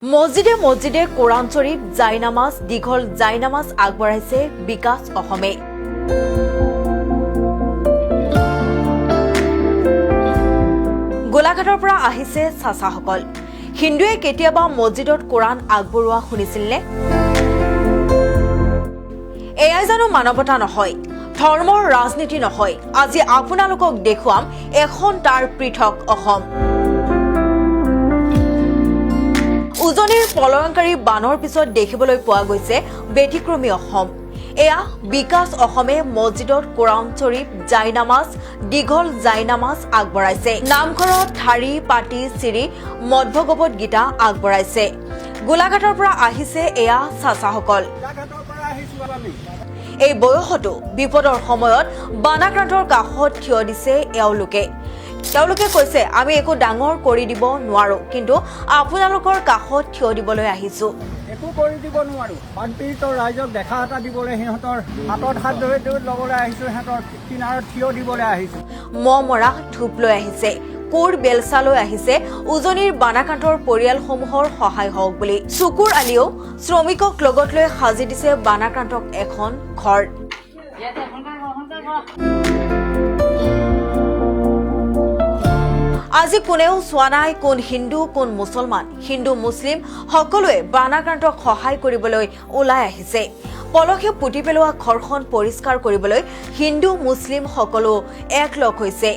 মসজিদে মসজিদে কোৰআন শৰীফ জাইনামাজ দীঘল জাইনামাজ আগবঢ়াইছে বিকাশ অসমে গোলাঘাটৰ পৰা আহিছে চাচাসকল হিন্দুৱে কেতিয়াবা মসজিদত কোৰআন আগবঢ়োৱা শুনিছিলনে এয়াই জানো মানৱতা নহয় ধৰ্মৰ ৰাজনীতি নহয় আজি আপোনালোকক দেখুৱাম এখন তাৰ পৃথক অসম উজনিৰ পলয়ংকাৰী বানৰ পিছত দেখিবলৈ পোৱা গৈছে ব্যতিক্ৰমী অসম এয়া বিকাশ অসমে মসজিদত কোৰআন শৰীফ জাইনামাজ দীঘল জাইনামাজ আগবঢ়াইছে নামঘৰত ঠাৰি পাটি চিৰি মধ্ভগৱত গীতা আগবঢ়াইছে গোলাঘাটৰ পৰা আহিছে এয়া চাচাসকল এই বয়সতো বিপদৰ সময়ত বানাক্ৰান্তৰ কাষত থিয় দিছে এওঁলোকে কৈছে আমি একো ডাঙৰ কৰি দিব নোৱাৰো কিন্তু আপোনালোকৰ কাষত থিয় দিবলৈ আহিছো একো কৰি দিব নোৱাৰো বানপীড়িত ৰাইজক দেখা এটা দিবলৈ সিহঁতৰ হাতত হাত ধৰি ল'বলৈ আহিছো সিহঁতৰ কিনাৰত থিয় দিবলৈ আহিছো মৰা ধূপ লৈ আহিছে কোৰ বেলচা লৈ আহিছে উজনিৰ বানাক্ৰান্তৰ পৰিয়ালসমূহৰ সহায় হওক বুলি চকুৰ আলিও শ্ৰমিকক লগত লৈ সাজি দিছে বানাক্ৰান্তক এখন ঘৰ আজি কোনেও চোৱা নাই কোন হিন্দু কোন মুছলমান হিন্দু মুছলিম সকলোৱে বানাক্ৰান্তক সহায় কৰিবলৈ ওলাই আহিছে পলসে পুতি পেলোৱা ঘৰখন পৰিষ্কাৰ কৰিবলৈ হিন্দু মুছলিম সকলো একলগ হৈছে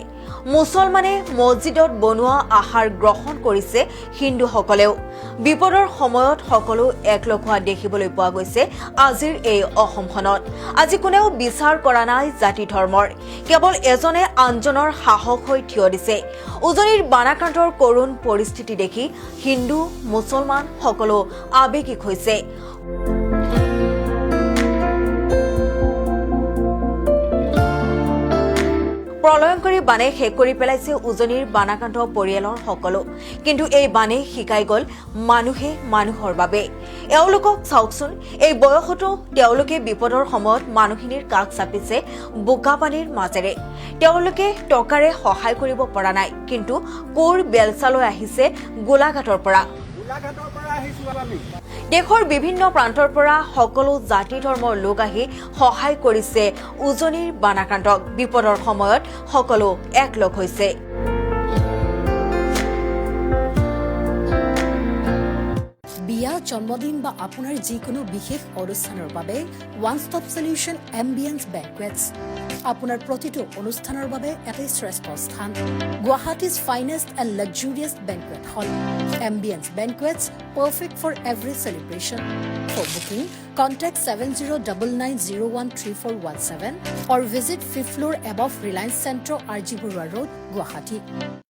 মুছলমানে মছজিদত বনোৱা আহাৰ গ্ৰহণ কৰিছে হিন্দুসকলেও বিপদৰ সময়ত সকলো একলগ হোৱা দেখিবলৈ পোৱা গৈছে আজিৰ এই অসমখনত আজি কোনেও বিচাৰ কৰা নাই জাতি ধৰ্মৰ কেৱল এজনে আনজনৰ সাহস হৈ থিয় দিছে উজনিৰ বানাক্ৰান্তৰ কৰুণ পৰিস্থিতি দেখি হিন্দু মুছলমান সকলো আৱেগিক হৈছে প্ৰলয়ংকাৰী বানে শেষ কৰি পেলাইছে উজনিৰ বানাক্ৰান্ত পৰিয়ালৰ সকলো কিন্তু এই বানে শিকাই গল মানুহে মানুহৰ বাবে এওঁলোকক চাওকচোন এই বয়সতো তেওঁলোকে বিপদৰ সময়ত মানুহখিনিৰ কাষ চাপিছে বোকা পানীৰ মাজেৰে তেওঁলোকে টকাৰে সহায় কৰিব পৰা নাই কিন্তু কোৰ বেলচালৈ আহিছে গোলাঘাটৰ পৰা দেশৰ বিভিন্ন প্ৰান্তৰ পৰা সকলো জাতি ধৰ্মৰ লোক আহি সহায় কৰিছে উজনিৰ বানাক্ৰান্তক বিপদৰ সময়ত সকলো একলগ হৈছে বিয়া জন্মদিন বা আপোনাৰ যিকোনো বিশেষ অনুষ্ঠানৰ বাবে one stop solution ambience banquets আপোনাৰ প্ৰতিটো অনুষ্ঠানৰ বাবে এটাই শ্ৰেষ্ঠ স্থান Guwahati's finest and luxurious banquet hall ambience banquets perfect for every celebration. For booking, contact 7099013417 or visit 5th floor above Reliance Centro, RG Burwa Road, Guwahati.